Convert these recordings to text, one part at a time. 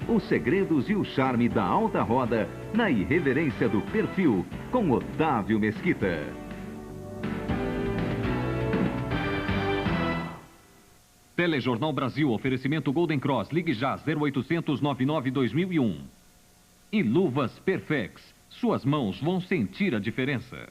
Os segredos e o charme da alta roda na irreverência do perfil, com Otávio Mesquita. Telejornal Brasil, oferecimento Golden Cross, ligue já 0800 99 2001. E luvas Perfex, suas mãos vão sentir a diferença.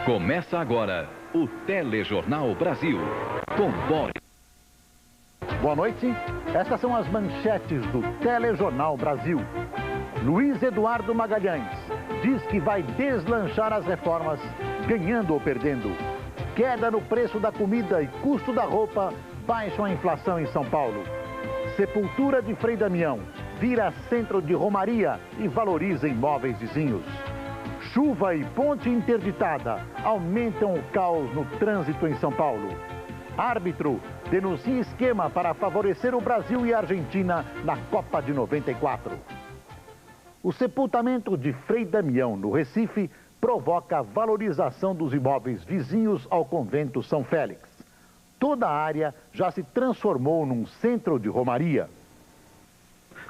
Começa agora o Telejornal Brasil, com Boris. Boa noite, essas são as manchetes do Telejornal Brasil. Luiz Eduardo Magalhães diz que vai deslanchar as reformas, ganhando ou perdendo. Queda no preço da comida e custo da roupa baixam a inflação em São Paulo. Sepultura de Frei Damião vira centro de romaria e valoriza imóveis vizinhos. Chuva e ponte interditada aumentam o caos no trânsito em São Paulo. Árbitro denuncia esquema para favorecer o Brasil e a Argentina na Copa de 94. O sepultamento de Frei Damião, no Recife, provoca a valorização dos imóveis vizinhos ao convento São Félix. Toda a área já se transformou num centro de romaria.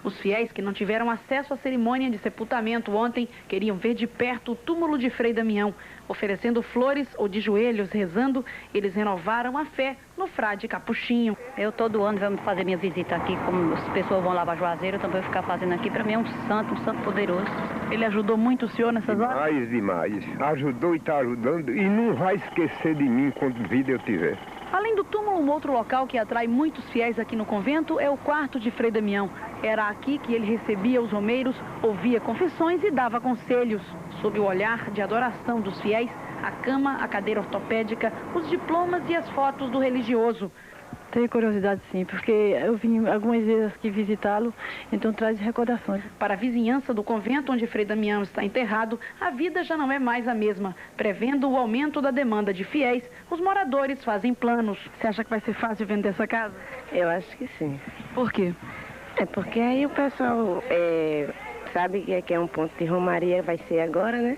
Os fiéis que não tiveram acesso à cerimônia de sepultamento ontem queriam ver de perto o túmulo de Frei Damião. Oferecendo flores ou de joelhos rezando, eles renovaram a fé no frade Capuchinho. Eu todo ano venho fazer minha visita aqui, como as pessoas vão lavar Juazeiro, eu também vou ficar fazendo aqui. Para mim é um santo poderoso. Ele ajudou muito o senhor nessas horas? Demais. Ajudou e está ajudando e não vai esquecer de mim quando vida eu tiver. Além do túmulo, um outro local que atrai muitos fiéis aqui no convento é o quarto de Frei Damião. Era aqui que ele recebia os romeiros, ouvia confissões e dava conselhos. Sob o olhar de adoração dos fiéis, a cama, a cadeira ortopédica, os diplomas e as fotos do religioso. Tenho curiosidade sim, porque eu vim algumas vezes aqui visitá-lo, então traz recordações. Para a vizinhança do convento onde Frei Damião está enterrado, a vida já não é mais a mesma. Prevendo o aumento da demanda de fiéis, os moradores fazem planos. Você acha que vai ser fácil vender essa casa? Eu acho que sim. Por quê? É porque aí o pessoal sabe que é um ponto de romaria, vai ser agora, né?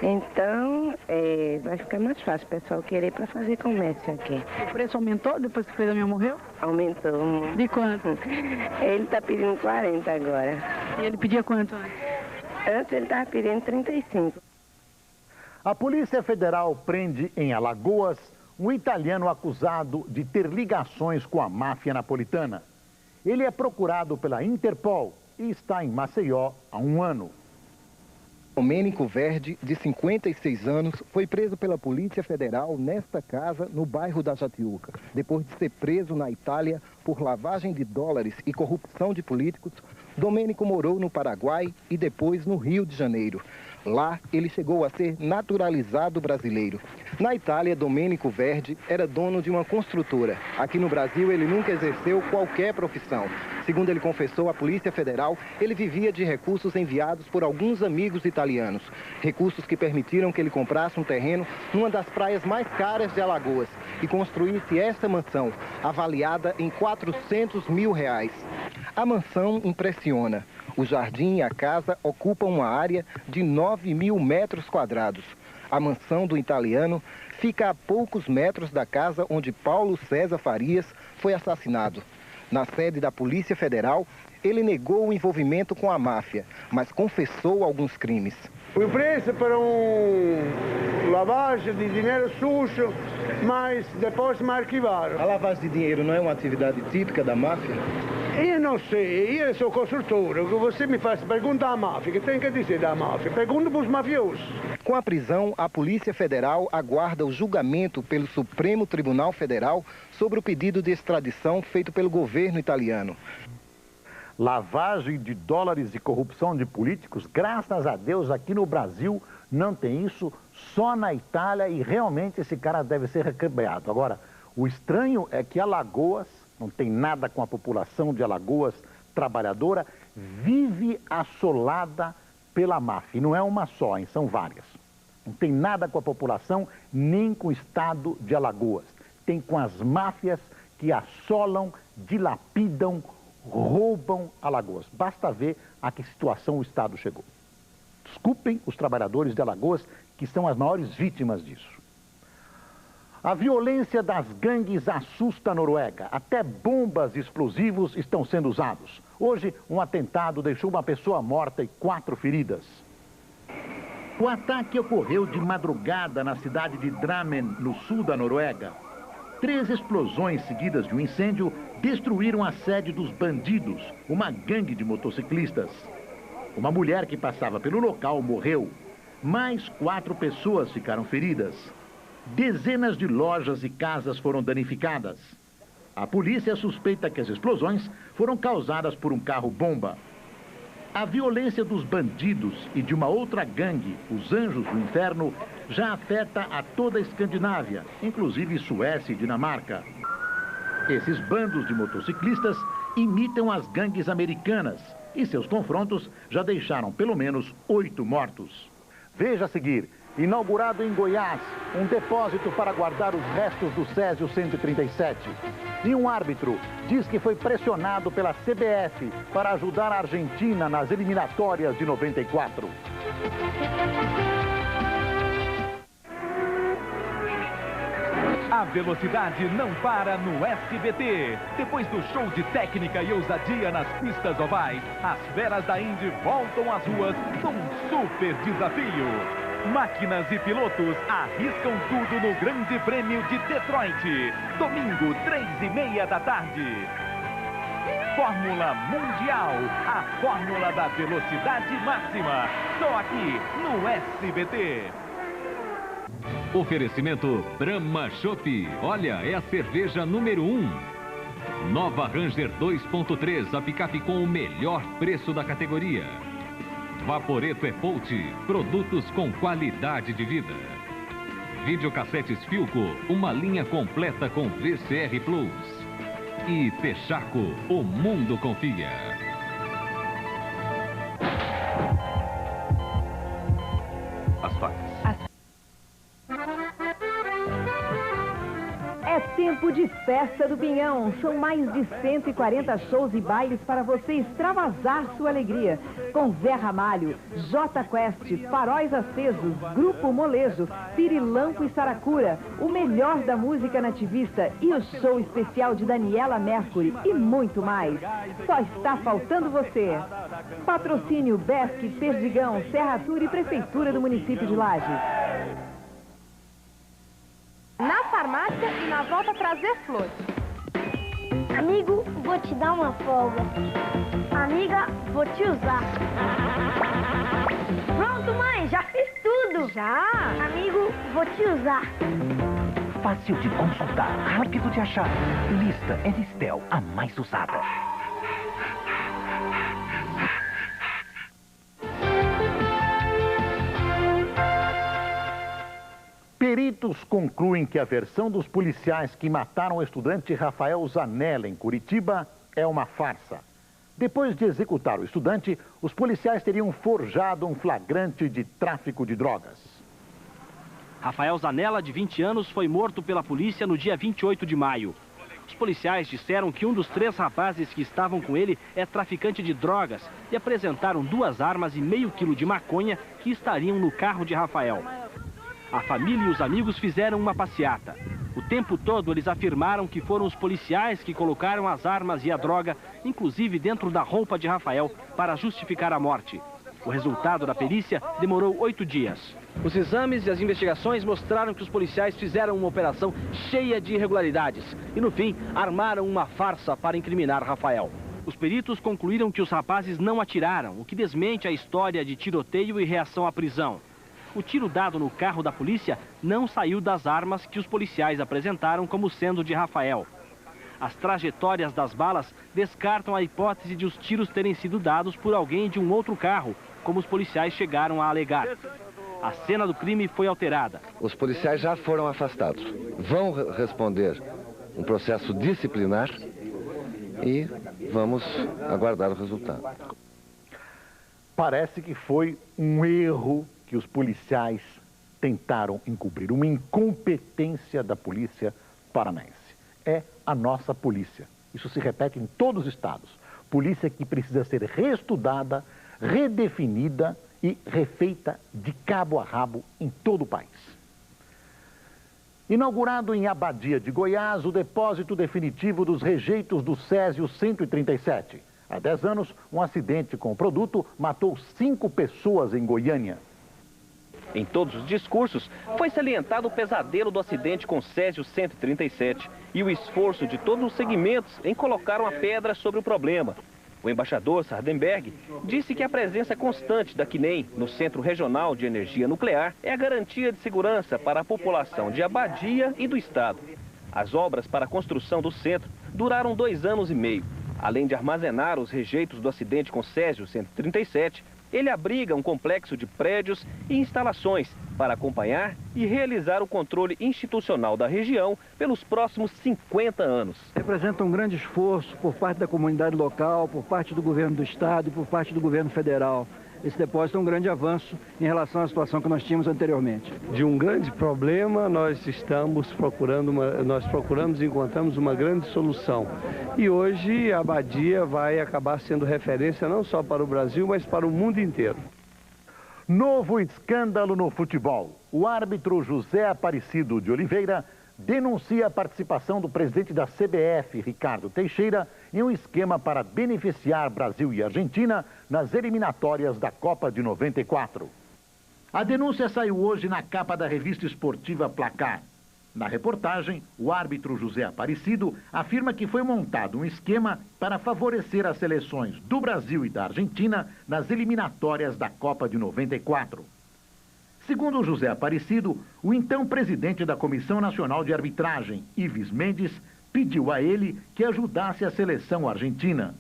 Então, vai ficar mais fácil o pessoal querer para fazer comércio aqui. O preço aumentou depois que o Frei Damião morreu? Aumentou. De quanto? Ele está pedindo 40 agora. E ele pedia quanto antes? Antes ele estava pedindo 35. A Polícia Federal prende em Alagoas um italiano acusado de ter ligações com a máfia napolitana. Ele é procurado pela Interpol e está em Maceió há um ano. Domênico Verdi, de 56 anos, foi preso pela Polícia Federal nesta casa, no bairro da Jatiuca. Depois de ser preso na Itália por lavagem de dólares e corrupção de políticos, Domênico morou no Paraguai e depois no Rio de Janeiro. Lá, ele chegou a ser naturalizado brasileiro. Na Itália, Domênico Verdi era dono de uma construtora. Aqui no Brasil, ele nunca exerceu qualquer profissão. Segundo ele confessou à Polícia Federal, ele vivia de recursos enviados por alguns amigos italianos. Recursos que permitiram que ele comprasse um terreno numa das praias mais caras de Alagoas e construísse essa mansão, avaliada em R$400 mil. A mansão impressiona. O jardim e a casa ocupam uma área de 9.000 metros quadrados. A mansão do italiano fica a poucos metros da casa onde Paulo César Farias foi assassinado. Na sede da Polícia Federal, ele negou o envolvimento com a máfia, mas confessou alguns crimes. Fui preso por lavagem de dinheiro sujo, mas depois me arquivaram. A lavagem de dinheiro não é uma atividade típica da máfia? Eu não sei, eu sou construtor. O que você me faz perguntar à máfia, que tem que dizer da máfia? Pergunta para os mafiosos. Com a prisão, a Polícia Federal aguarda o julgamento pelo Supremo Tribunal Federal sobre o pedido de extradição feito pelo governo italiano. Lavagem de dólares e corrupção de políticos, graças a Deus aqui no Brasil não tem isso, só na Itália, e realmente esse cara deve ser recambiado. Agora, o estranho é que Alagoas, não tem nada com a população de Alagoas trabalhadora, vive assolada pela máfia. E não é uma só, hein? São várias. Não tem nada com a população, nem com o estado de Alagoas. Tem com as máfias que assolam, dilapidam, roubam Alagoas. Basta ver a que situação o Estado chegou. Desculpem os trabalhadores de Alagoas, que são as maiores vítimas disso. A violência das gangues assusta a Noruega. Até bombas e explosivos estão sendo usados. Hoje, um atentado deixou uma pessoa morta e 4 feridas. O ataque ocorreu de madrugada na cidade de Drammen, no sul da Noruega. 3 explosões seguidas de um incêndio destruíram a sede dos bandidos, uma gangue de motociclistas. Uma mulher que passava pelo local morreu. Mais 4 pessoas ficaram feridas. Dezenas de lojas e casas foram danificadas. A polícia suspeita que as explosões foram causadas por um carro-bomba. A violência dos bandidos e de uma outra gangue, os Anjos do Inferno, já afeta a toda a Escandinávia, inclusive Suécia e Dinamarca. Esses bandos de motociclistas imitam as gangues americanas e seus confrontos já deixaram pelo menos 8 mortos. Veja a seguir, inaugurado em Goiás, um depósito para guardar os restos do Césio 137. E um árbitro diz que foi pressionado pela CBF para ajudar a Argentina nas eliminatórias de 94. A velocidade não para no SBT. Depois do show de técnica e ousadia nas pistas ovais, as feras da Indy voltam às ruas num super desafio. Máquinas e pilotos arriscam tudo no Grande Prêmio de Detroit. Domingo, 3h30 da tarde. Fórmula Mundial, a fórmula da velocidade máxima. Só aqui no SBT. Oferecimento Brahma Chopp. Olha, é a cerveja número 1. Nova Ranger 2.3, a picape com o melhor preço da categoria. Vaporetto Epolt, produtos com qualidade de vida. Videocassetes Philco, uma linha completa com VCR Plus. E Texaco, o mundo confia. As facas. É tempo de festa do Pinhão. São mais de 140 shows e bailes para você extravasar sua alegria. Com Zé Ramalho, J Quest, Faróis Acesos, Grupo Molejo, Pirilampo e Saracura, o melhor da música nativista e o show especial de Daniela Mercury e muito mais. Só está faltando você. Patrocínio Besc, Perdigão, Serra Tour e Prefeitura do município de Lages. Na farmácia e na volta trazer flores. Amigo, vou te dar uma folga. Amiga, vou te usar. Pronto, mãe, já fiz tudo. Já? Amigo, vou te usar. Fácil de consultar, rápido de achar. Lista Enistel, a mais usada. Peritos concluem que a versão dos policiais que mataram o estudante Rafael Zanella, em Curitiba, é uma farsa. Depois de executar o estudante, os policiais teriam forjado um flagrante de tráfico de drogas. Rafael Zanella, de 20 anos, foi morto pela polícia no dia 28 de maio. Os policiais disseram que um dos 3 rapazes que estavam com ele é traficante de drogas e apresentaram 2 armas e meio quilo de maconha que estariam no carro de Rafael. A família e os amigos fizeram uma passeata. O tempo todo eles afirmaram que foram os policiais que colocaram as armas e a droga, inclusive dentro da roupa de Rafael, para justificar a morte. O resultado da perícia demorou 8 dias. Os exames e as investigações mostraram que os policiais fizeram uma operação cheia de irregularidades e, no fim, armaram uma farsa para incriminar Rafael. Os peritos concluíram que os rapazes não atiraram, o que desmente a história de tiroteio e reação à prisão. O tiro dado no carro da polícia não saiu das armas que os policiais apresentaram como sendo de Rafael. As trajetórias das balas descartam a hipótese de os tiros terem sido dados por alguém de um outro carro, como os policiais chegaram a alegar. A cena do crime foi alterada. Os policiais já foram afastados. Vão responder um processo disciplinar e vamos aguardar o resultado. Parece que foi um erro que os policiais tentaram encobrir, uma incompetência da polícia paranaense. É a nossa polícia. Isso se repete em todos os estados. Polícia que precisa ser reestudada, redefinida e refeita de cabo a rabo em todo o país. Inaugurado em Abadia de Goiás, o depósito definitivo dos rejeitos do Césio 137. Há 10 anos, um acidente com o produto matou 5 pessoas em Goiânia. Em todos os discursos, foi salientado o pesadelo do acidente com Césio 137 e o esforço de todos os segmentos em colocar uma pedra sobre o problema. O embaixador Sardenberg disse que a presença constante da CNEM no Centro Regional de Energia Nuclear é a garantia de segurança para a população de Abadia e do estado. As obras para a construção do centro duraram 2 anos e meio. Além de armazenar os rejeitos do acidente com Césio 137, ele abriga um complexo de prédios e instalações para acompanhar e realizar o controle institucional da região pelos próximos 50 anos. Representa um grande esforço por parte da comunidade local, por parte do governo do estado e por parte do governo federal. Esse depósito é um grande avanço em relação à situação que nós tínhamos anteriormente. De um grande problema, nós procuramos e encontramos uma grande solução. E hoje a Abadia vai acabar sendo referência não só para o Brasil, mas para o mundo inteiro. Novo escândalo no futebol. O árbitro José Aparecido de Oliveira denuncia a participação do presidente da CBF, Ricardo Teixeira, em um esquema para beneficiar Brasil e Argentina nas eliminatórias da Copa de 94. A denúncia saiu hoje na capa da revista esportiva Placar. Na reportagem, o árbitro José Aparecido afirma que foi montado um esquema para favorecer as seleções do Brasil e da Argentina nas eliminatórias da Copa de 94. Segundo José Aparecido, o então presidente da Comissão Nacional de Arbitragem, Ives Mendes, pediu a ele que ajudasse a seleção argentina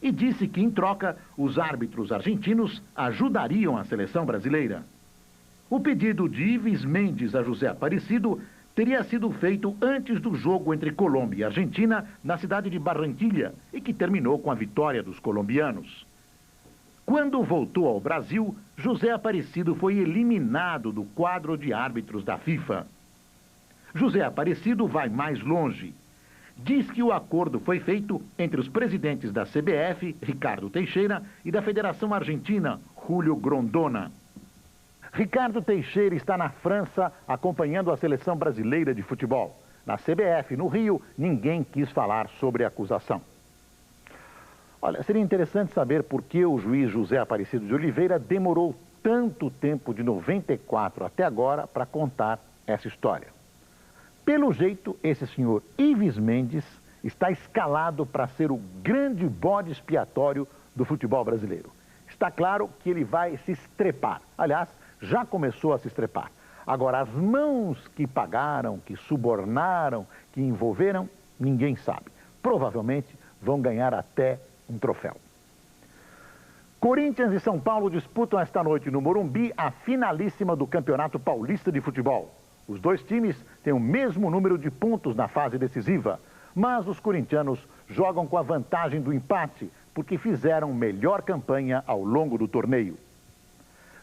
e disse que, em troca, os árbitros argentinos ajudariam a seleção brasileira. O pedido de Ives Mendes a José Aparecido teria sido feito antes do jogo entre Colômbia e Argentina na cidade de Barranquilla e que terminou com a vitória dos colombianos. Quando voltou ao Brasil, José Aparecido foi eliminado do quadro de árbitros da FIFA. José Aparecido vai mais longe. Diz que o acordo foi feito entre os presidentes da CBF, Ricardo Teixeira, e da Federação Argentina, Julio Grondona. Ricardo Teixeira está na França acompanhando a seleção brasileira de futebol. Na CBF, no Rio, ninguém quis falar sobre a acusação. Olha, seria interessante saber por que o juiz José Aparecido de Oliveira demorou tanto tempo, de 94 até agora, para contar essa história. Pelo jeito, esse senhor Ives Mendes está escalado para ser o grande bode expiatório do futebol brasileiro. Está claro que ele vai se estrepar. Aliás, já começou a se estrepar. Agora, as mãos que pagaram, que subornaram, que envolveram, ninguém sabe. Provavelmente vão ganhar até um troféu. Corinthians e São Paulo disputam esta noite no Morumbi a finalíssima do Campeonato Paulista de Futebol. Os dois times têm o mesmo número de pontos na fase decisiva, mas os corintianos jogam com a vantagem do empate, porque fizeram melhor campanha ao longo do torneio.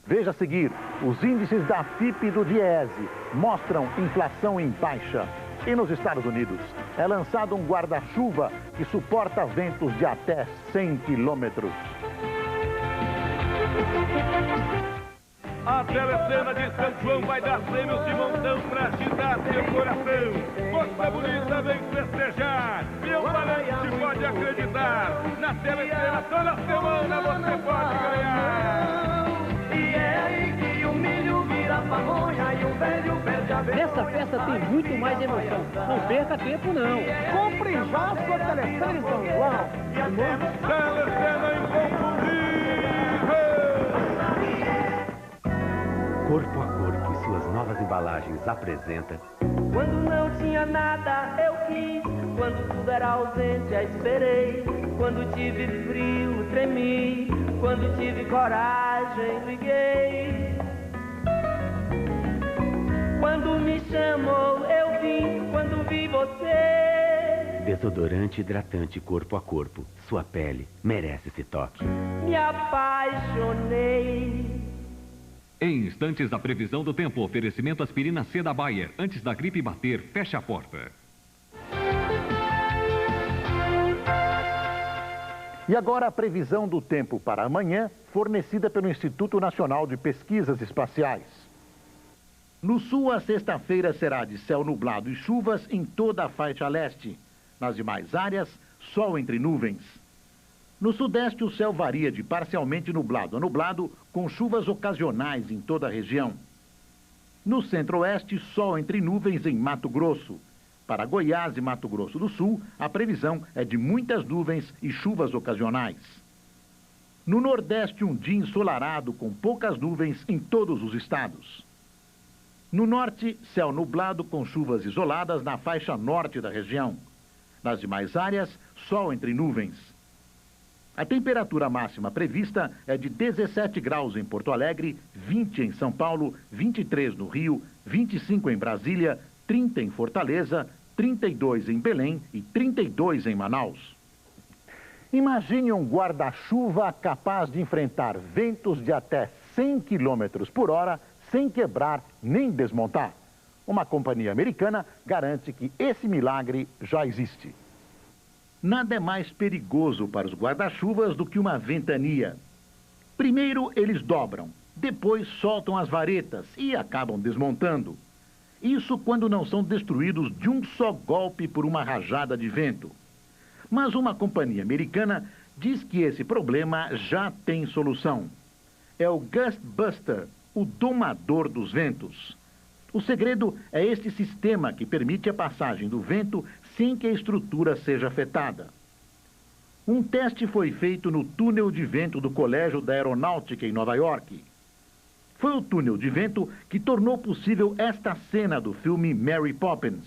Veja a seguir, os índices da FIP e do Diese mostram inflação em baixa. E nos Estados Unidos, é lançado um guarda-chuva que suporta ventos de até 100 quilômetros. A telecena de São João vai dar prêmios de montão pra agitar seu coração. Costa Bonita vem festejar. Meu balanço pode acreditar. Na telecena toda semana você pode ganhar. E é aí que o milho vira pamonha e o velho perde a vergonha. Nessa festa tem muito mais emoção. Não perca tempo, não. Compre já a sua telecena em São João. Telecena inconfundível. Corpo a Corpo e suas novas embalagens apresenta... Quando não tinha nada, eu quis. Quando tudo era ausente, eu esperei. Quando tive frio, tremi. Quando tive coragem, liguei. Quando me chamou, eu vim. Quando vi você. Desodorante hidratante Corpo a Corpo. Sua pele merece esse toque. Me apaixonei. Em instantes, a previsão do tempo. Oferecimento aspirina C da Bayer. Antes da gripe bater, fecha a porta. E agora a previsão do tempo para amanhã, fornecida pelo Instituto Nacional de Pesquisas Espaciais. No sul, a sexta-feira será de céu nublado e chuvas em toda a faixa leste. Nas demais áreas, sol entre nuvens. No sudeste, o céu varia de parcialmente nublado a nublado, com chuvas ocasionais em toda a região. No centro-oeste, sol entre nuvens em Mato Grosso. Para Goiás e Mato Grosso do Sul, a previsão é de muitas nuvens e chuvas ocasionais. No Nordeste, um dia ensolarado com poucas nuvens em todos os estados. No Norte, céu nublado com chuvas isoladas na faixa norte da região. Nas demais áreas, sol entre nuvens. A temperatura máxima prevista é de 17 graus em Porto Alegre, 20 em São Paulo, 23 no Rio, 25 em Brasília, 30 em Fortaleza, 32 em Belém e 32 em Manaus. Imagine um guarda-chuva capaz de enfrentar ventos de até 100 km por hora sem quebrar nem desmontar. Uma companhia americana garante que esse milagre já existe. Nada é mais perigoso para os guarda-chuvas do que uma ventania. Primeiro eles dobram, depois soltam as varetas e acabam desmontando. Isso quando não são destruídos de um só golpe por uma rajada de vento. Mas uma companhia americana diz que esse problema já tem solução. É o Gust Buster, o domador dos ventos. O segredo é este sistema que permite a passagem do vento sem que a estrutura seja afetada. Um teste foi feito no túnel de vento do Colégio da Aeronáutica em Nova York. Foi o túnel de vento que tornou possível esta cena do filme Mary Poppins.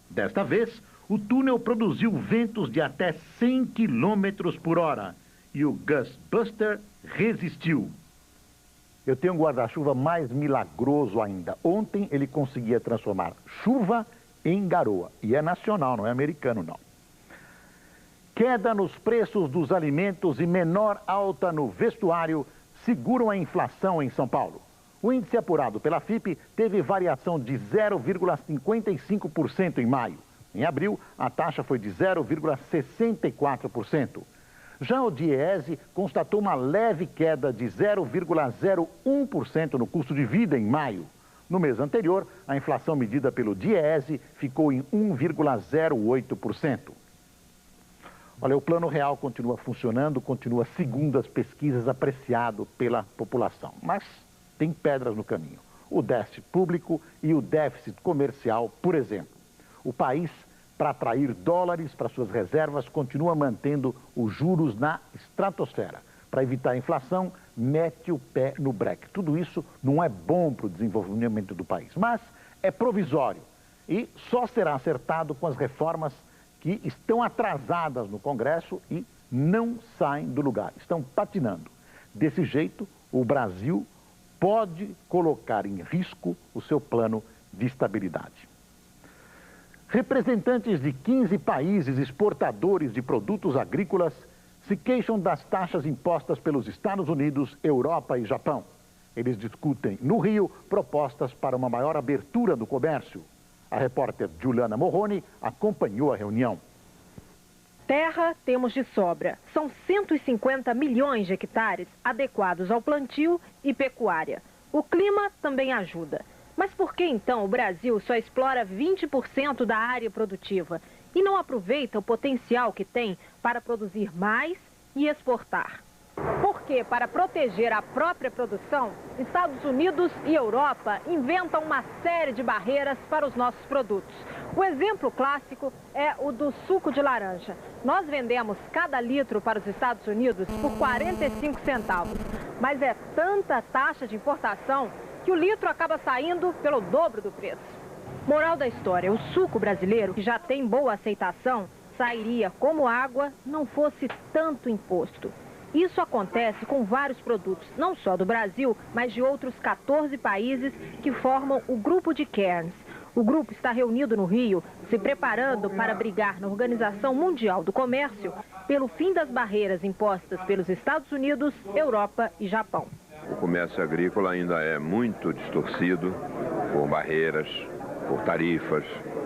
Desta vez, o túnel produziu ventos de até 100 km por hora e o Gust Buster resistiu. Eu tenho um guarda-chuva mais milagroso ainda. Ontem ele conseguia transformar chuva em garoa. E é nacional, não é americano, não. Queda nos preços dos alimentos e menor alta no vestuário seguram a inflação em São Paulo. O índice apurado pela FIPE teve variação de 0,55% em maio. Em abril, a taxa foi de 0,64%. Já o DIEESE constatou uma leve queda de 0,01% no custo de vida em maio. No mês anterior, a inflação medida pelo DIEESE ficou em 1,08%. Olha, o Plano Real continua funcionando, continua, segundo as pesquisas, apreciado pela população. Mas tem pedras no caminho. O déficit público e o déficit comercial, por exemplo. O país, para atrair dólares para suas reservas, continua mantendo os juros na estratosfera. Para evitar a inflação, mete o pé no breque. Tudo isso não é bom para o desenvolvimento do país, mas é provisório e só será acertado com as reformas que estão atrasadas no Congresso e não saem do lugar, estão patinando. Desse jeito, o Brasil pode colocar em risco o seu plano de estabilidade. Representantes de 15 países exportadores de produtos agrícolas se queixam das taxas impostas pelos Estados Unidos, Europa e Japão. Eles discutem no Rio propostas para uma maior abertura do comércio. A repórter Juliana Morrone acompanhou a reunião. Terra temos de sobra. São 150 milhões de hectares adequados ao plantio e pecuária. O clima também ajuda. Mas por que então o Brasil só explora 20% da área produtiva e não aproveita o potencial que tem para produzir mais e exportar? Porque, para proteger a própria produção, Estados Unidos e Europa inventam uma série de barreiras para os nossos produtos. O exemplo clássico é o do suco de laranja. Nós vendemos cada litro para os Estados Unidos por 45 centavos. Mas é tanta taxa de importação que o litro acaba saindo pelo dobro do preço. Moral da história, o suco brasileiro, que já tem boa aceitação, sairia como água não fosse tanto imposto. Isso acontece com vários produtos, não só do Brasil, mas de outros 14 países que formam o Grupo de Cairns. O grupo está reunido no Rio, se preparando para brigar na Organização Mundial do Comércio pelo fim das barreiras impostas pelos Estados Unidos, Europa e Japão. O comércio agrícola ainda é muito distorcido por barreiras, por tarifas,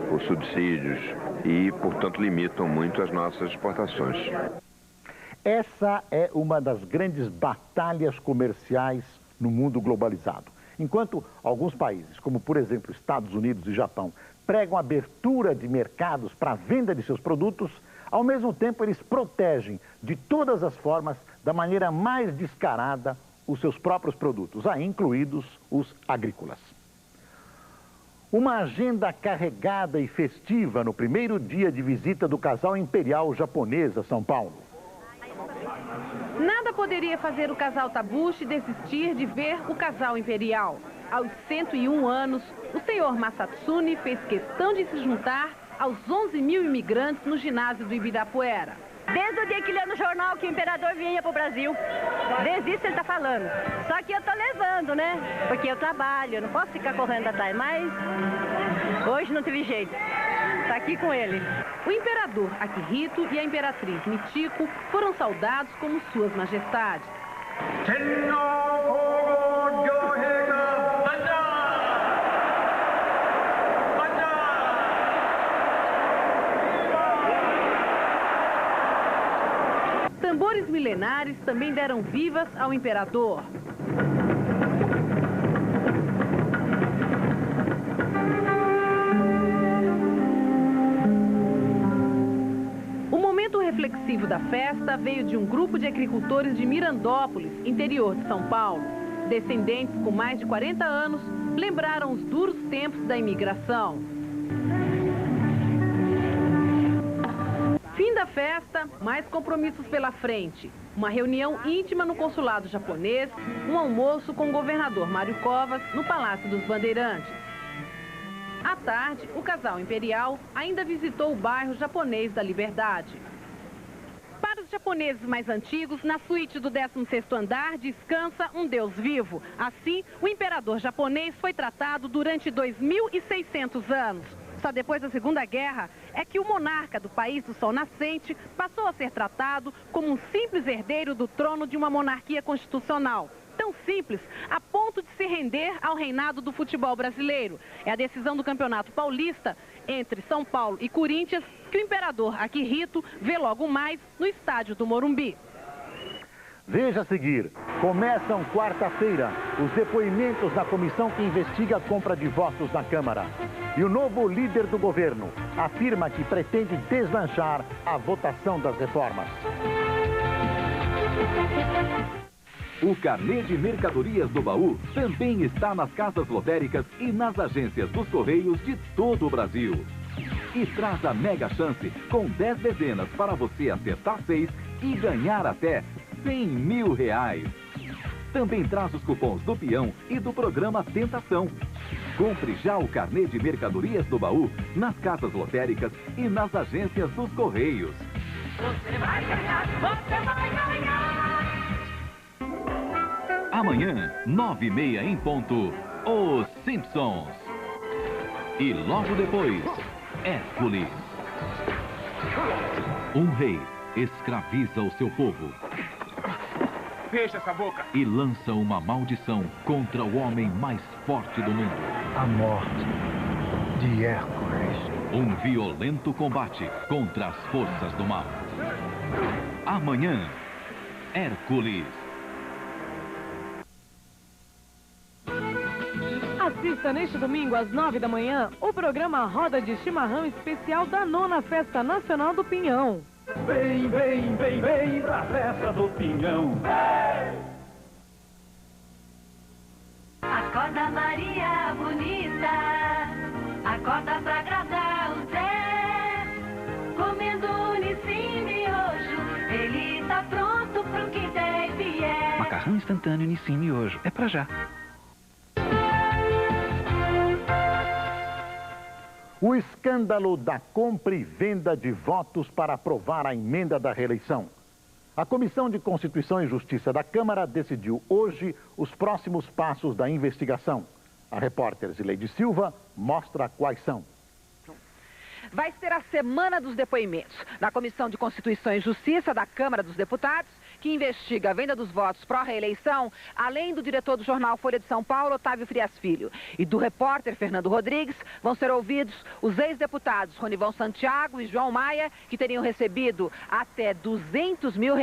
por subsídios e, portanto, limitam muito as nossas exportações. Essa é uma das grandes batalhas comerciais no mundo globalizado. Enquanto alguns países, como por exemplo Estados Unidos e Japão, pregam abertura de mercados para a venda de seus produtos, ao mesmo tempo eles protegem de todas as formas, da maneira mais descarada, os seus próprios produtos, aí incluídos os agrícolas. Uma agenda carregada e festiva no primeiro dia de visita do casal imperial japonês a São Paulo. Nada poderia fazer o casal Tabuchi desistir de ver o casal imperial. Aos 101 anos, o senhor Masatsune fez questão de se juntar aos 11 mil imigrantes no ginásio do Ibirapuera. Desde o dia que leu no jornal que o imperador vinha para o Brasil. Desde isso ele está falando. Só que eu estou levando, né? Porque eu trabalho, eu não posso ficar correndo atrás. Mas hoje não teve jeito. Está aqui com ele. O imperador Akihito e a imperatriz Michiko foram saudados como suas majestades. Tambores milenares também deram vivas ao imperador. O momento reflexivo da festa veio de um grupo de agricultores de Mirandópolis, interior de São Paulo. Descendentes com mais de 40 anos lembraram os duros tempos da imigração. Fim da festa, mais compromissos pela frente. Uma reunião íntima no consulado japonês, um almoço com o governador Mário Covas no Palácio dos Bandeirantes. À tarde, o casal imperial ainda visitou o bairro japonês da Liberdade. Para os japoneses mais antigos, na suíte do 16º andar descansa um deus vivo. Assim, o imperador japonês foi tratado durante 2.600 anos. Só depois da Segunda Guerra é que o monarca do país do sol nascente passou a ser tratado como um simples herdeiro do trono de uma monarquia constitucional. Tão simples, a ponto de se render ao reinado do futebol brasileiro. É a decisão do Campeonato Paulista entre São Paulo e Corinthians que o imperador Akihito vê logo mais no estádio do Morumbi. Veja a seguir, começam quarta-feira os depoimentos da comissão que investiga a compra de votos na Câmara. E o novo líder do governo afirma que pretende deslanchar a votação das reformas. O carnê de mercadorias do baú também está nas casas lotéricas e nas agências dos Correios de todo o Brasil. E traz a mega chance com 10 dezenas para você acertar 6 e ganhar até R$100 mil. Também traz os cupons do Peão e do programa Tentação. Compre já o carnê de mercadorias do baú nas casas lotéricas e nas agências dos Correios. Você vai ganhar, você vai ganhar. Amanhã, 9h30 em ponto, Os Simpsons. E logo depois, Hércules. Um rei escraviza o seu povo. Fecha essa boca. E lança uma maldição contra o homem mais forte do mundo. A morte de Hércules. Um violento combate contra as forças do mal. Amanhã, Hércules. Assista neste domingo às 9 da manhã o programa Roda de Chimarrão Especial da 9ª Festa Nacional do Pinhão. Vem, vem, vem, vem pra festa do Pinhão. Acorda Maria bonita, acorda pra agradar o Zé. Comendo Nissim miojo, ele tá pronto pro que der e vier. Macarrão instantâneo Nissim miojo, é pra já. O escândalo da compra e venda de votos para aprovar a emenda da reeleição. A Comissão de Constituição e Justiça da Câmara decidiu hoje os próximos passos da investigação. A repórter Zileide Silva mostra quais são. Vai ser a semana dos depoimentos. Na Comissão de Constituição e Justiça da Câmara dos Deputados, que investiga a venda dos votos pró-reeleição, além do diretor do jornal Folha de São Paulo, Otávio Frias Filho, e do repórter Fernando Rodrigues, vão ser ouvidos os ex-deputados Ronivon Santiago e João Maia, que teriam recebido até R$200 mil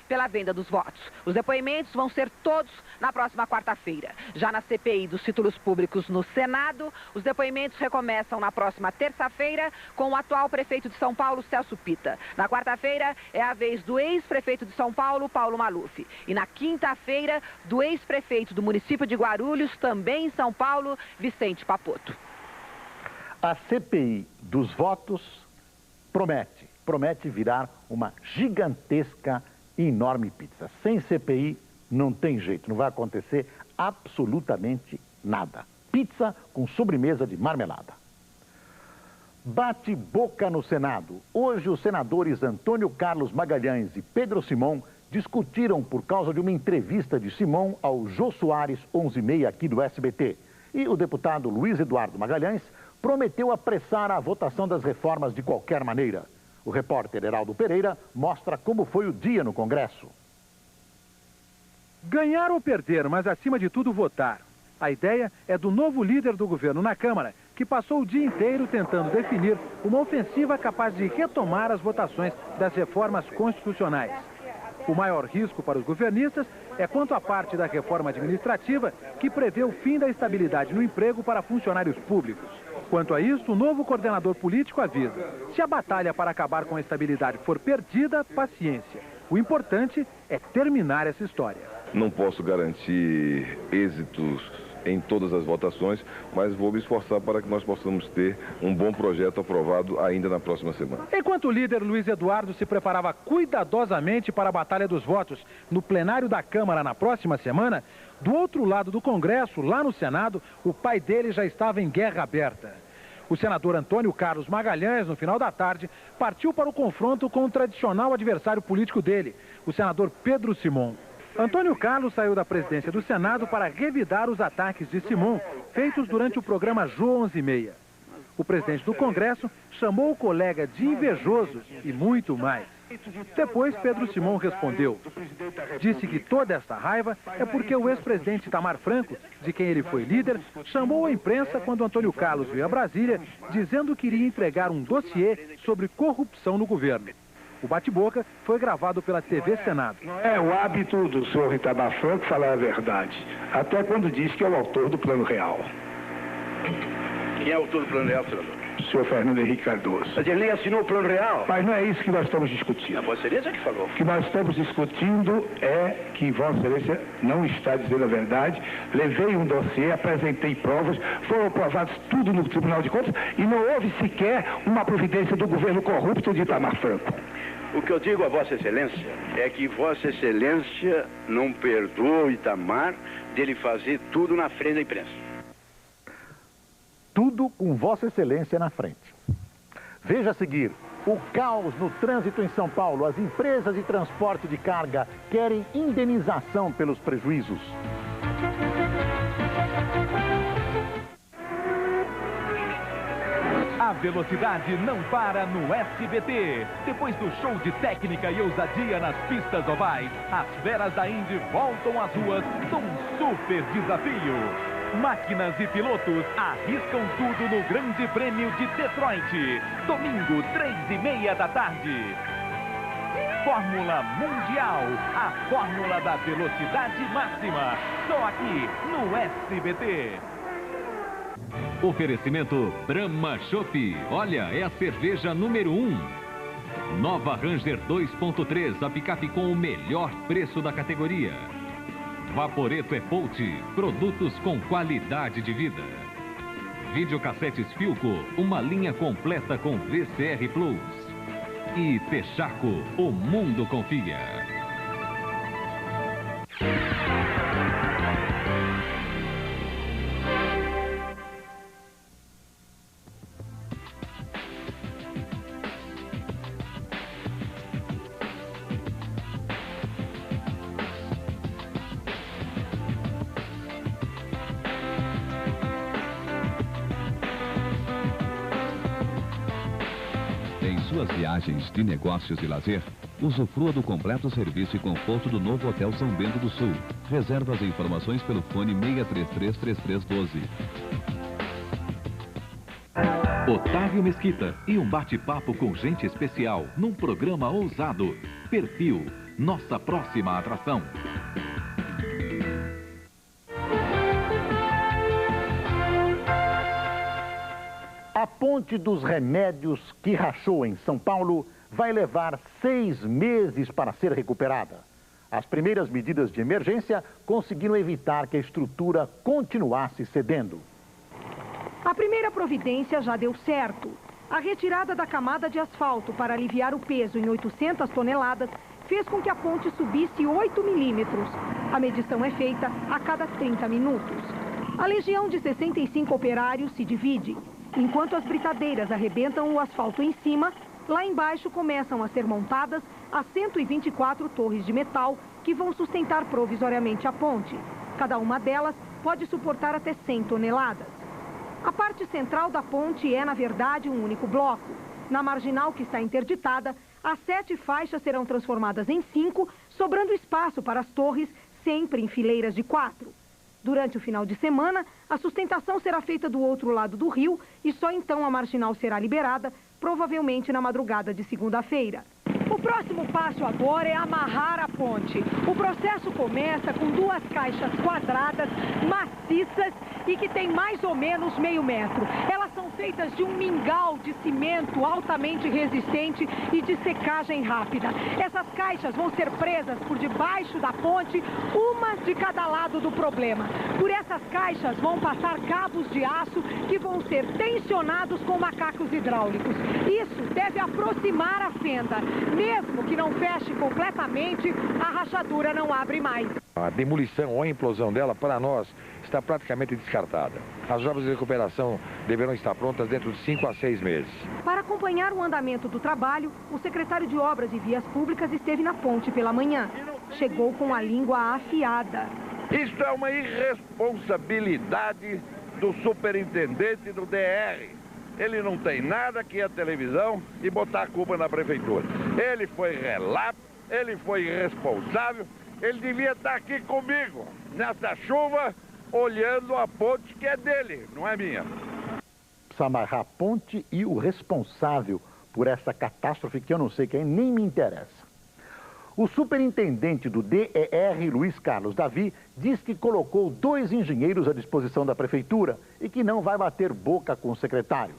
pela venda dos votos. Os depoimentos vão ser todos na próxima quarta-feira. Já na CPI dos títulos públicos no Senado, os depoimentos recomeçam na próxima terça-feira com o atual prefeito de São Paulo, Celso Pitta. Na quarta-feira é a vez do ex-prefeito de São Paulo, Paulo Maluf. E na quinta-feira, do ex-prefeito do município de Guarulhos, também em São Paulo, Vicente Papoto. A CPI dos votos promete virar uma gigantesca e enorme pizza. Sem CPI não tem jeito, não vai acontecer absolutamente nada. Pizza com sobremesa de marmelada. Bate-boca no Senado. Hoje os senadores Antônio Carlos Magalhães e Pedro Simão discutiram por causa de uma entrevista de Simão ao Jô Soares 11h30 aqui do SBT. E o deputado Luiz Eduardo Magalhães prometeu apressar a votação das reformas de qualquer maneira. O repórter Heraldo Pereira mostra como foi o dia no Congresso. Ganhar ou perder, mas acima de tudo votar. A ideia é do novo líder do governo na Câmara, que passou o dia inteiro tentando definir uma ofensiva capaz de retomar as votações das reformas constitucionais. O maior risco para os governistas é quanto à parte da reforma administrativa que prevê o fim da estabilidade no emprego para funcionários públicos. Quanto a isso, o novo coordenador político avisa: se a batalha para acabar com a estabilidade for perdida, paciência. O importante é terminar essa história. Não posso garantir êxitos em todas as votações, mas vou me esforçar para que nós possamos ter um bom projeto aprovado ainda na próxima semana. Enquanto o líder Luiz Eduardo se preparava cuidadosamente para a batalha dos votos no plenário da Câmara na próxima semana, do outro lado do Congresso, lá no Senado, o pai dele já estava em guerra aberta. O senador Antônio Carlos Magalhães, no final da tarde, partiu para o confronto com o tradicional adversário político dele, o senador Pedro Simão. Antônio Carlos saiu da presidência do Senado para revidar os ataques de Simão, feitos durante o programa Jô 11h30. O presidente do Congresso chamou o colega de invejoso e muito mais. Depois, Pedro Simão respondeu. Disse que toda esta raiva é porque o ex-presidente Itamar Franco, de quem ele foi líder, chamou a imprensa quando Antônio Carlos veio a Brasília, dizendo que iria entregar um dossiê sobre corrupção no governo. O bate-boca foi gravado pela TV Senado. É o hábito do senhor Itamar Franco falar a verdade, até quando diz que é o autor do Plano Real. Quem é o autor do Plano Real, senador? O senhor Fernando Henrique Cardoso. Mas ele nem assinou o Plano Real. Mas não é isso que nós estamos discutindo. A Vossa Excelência que falou. O que nós estamos discutindo é que Vossa Excelência não está dizendo a verdade. Levei um dossiê, apresentei provas, foram aprovados tudo no Tribunal de Contas e não houve sequer uma providência do governo corrupto de Itamar Franco. O que eu digo a Vossa Excelência é que Vossa Excelência não perdoa o Itamar dele fazer tudo na frente da imprensa. Tudo com Vossa Excelência na frente. Veja a seguir, o caos no trânsito em São Paulo. As empresas de transporte de carga querem indenização pelos prejuízos. A velocidade não para no SBT. Depois do show de técnica e ousadia nas pistas ovais, as feras da Indy voltam às ruas num super desafio. Máquinas e pilotos arriscam tudo no Grande Prêmio de Detroit. Domingo, 3h30 da tarde. Fórmula Mundial, a fórmula da velocidade máxima. Só aqui no SBT. Oferecimento Brahma Chopp. Olha, é a cerveja número 1. Nova Ranger 2.3, a picape com o melhor preço da categoria. Vaporeto Epolt, produtos com qualidade de vida. Videocassetes Philco, uma linha completa com VCR Plus. E Texaco, o mundo confia. Em suas viagens de negócios e lazer, Usufrua do completo serviço e conforto do novo Hotel São Bento do Sul. Reservas e informações pelo fone 633-3312. Otávio Mesquita e um bate-papo com gente especial num programa ousado. Perfil, nossa próxima atração. A Ponte dos Remédios, que rachou em São Paulo, vai levar 6 meses para ser recuperada. As primeiras medidas de emergência conseguiram evitar que a estrutura continuasse cedendo. A primeira providência já deu certo. A retirada da camada de asfalto para aliviar o peso em 800 toneladas fez com que a ponte subisse 8 milímetros. A medição é feita a cada 30 minutos. A legião de 65 operários se divide. Enquanto as britadeiras arrebentam o asfalto em cima, lá embaixo começam a ser montadas as 124 torres de metal que vão sustentar provisoriamente a ponte. Cada uma delas pode suportar até 100 toneladas. A parte central da ponte é, na verdade, um único bloco. Na marginal que está interditada, as 7 faixas serão transformadas em 5, sobrando espaço para as torres, sempre em fileiras de 4. Durante o final de semana, a sustentação será feita do outro lado do rio e só então a marginal será liberada, provavelmente na madrugada de segunda-feira. O próximo passo agora é amarrar a ponte. O processo começa com 2 caixas quadradas, maciças e que tem mais ou menos meio metro. Elas são feitas de um mingau de cimento altamente resistente e de secagem rápida. Essas caixas vão ser presas por debaixo da ponte, uma de cada lado do problema. Por essas caixas vão passar cabos de aço que vão ser tensionados com macacos hidráulicos. Isso deve aproximar a fenda. Mesmo que não feche completamente, a rachadura não abre mais. A demolição ou a implosão dela, para nós, está praticamente descartada. As obras de recuperação deverão estar prontas dentro de 5 a 6 meses. Para acompanhar o andamento do trabalho, o secretário de Obras e Vias Públicas esteve na ponte pela manhã. Chegou com a língua afiada. Isso é uma irresponsabilidade do superintendente do DR. Ele não tem nada que a televisão e botar a culpa na prefeitura. Ele foi relapso, ele foi irresponsável, ele devia estar aqui comigo, nessa chuva, olhando a ponte que é dele, não é minha. Precisa amarrar a ponte e o responsável por essa catástrofe que eu não sei quem, nem me interessa. O superintendente do DER, Luiz Carlos Davi, diz que colocou 2 engenheiros à disposição da prefeitura e que não vai bater boca com o secretário.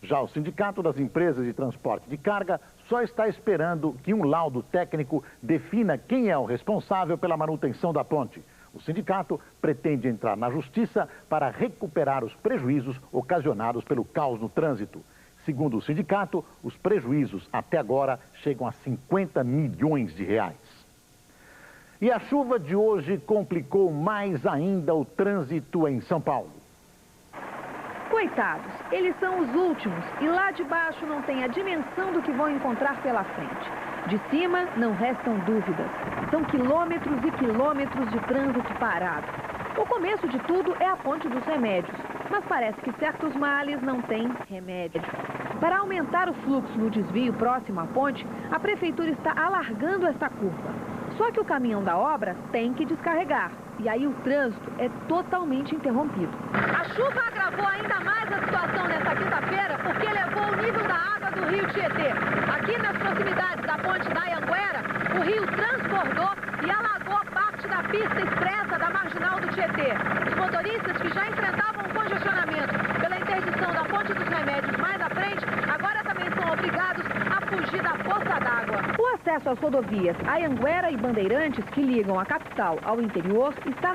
Já o Sindicato das Empresas de Transporte de Carga só está esperando que um laudo técnico defina quem é o responsável pela manutenção da ponte. O sindicato pretende entrar na justiça para recuperar os prejuízos ocasionados pelo caos no trânsito. Segundo o sindicato, os prejuízos até agora chegam a 50 milhões de reais. E a chuva de hoje complicou mais ainda o trânsito em São Paulo. Coitados, eles são os últimos e lá de baixo não tem a dimensão do que vão encontrar pela frente. De cima não restam dúvidas. São quilômetros e quilômetros de trânsito parado. O começo de tudo é a Ponte dos Remédios, mas parece que certos males não têm remédio. Para aumentar o fluxo no desvio próximo à ponte, a prefeitura está alargando esta curva. Só que o caminhão da obra tem que descarregar. E aí o trânsito é totalmente interrompido. A chuva agravou ainda mais a situação nesta quinta-feira porque elevou o nível da água do rio Tietê. Aqui nas proximidades da ponte da Anhanguera, o rio transbordou e alagou parte da pista expressa da marginal do Tietê. Os motoristas que já enfrentavam um congestionamento pela interdição da Ponte dos Remédios mais à frente, agora também são obrigados a fugir da poça d'água. O acesso às rodovias Anhanguera e Bandeirantes, que ligam a capital ao interior, está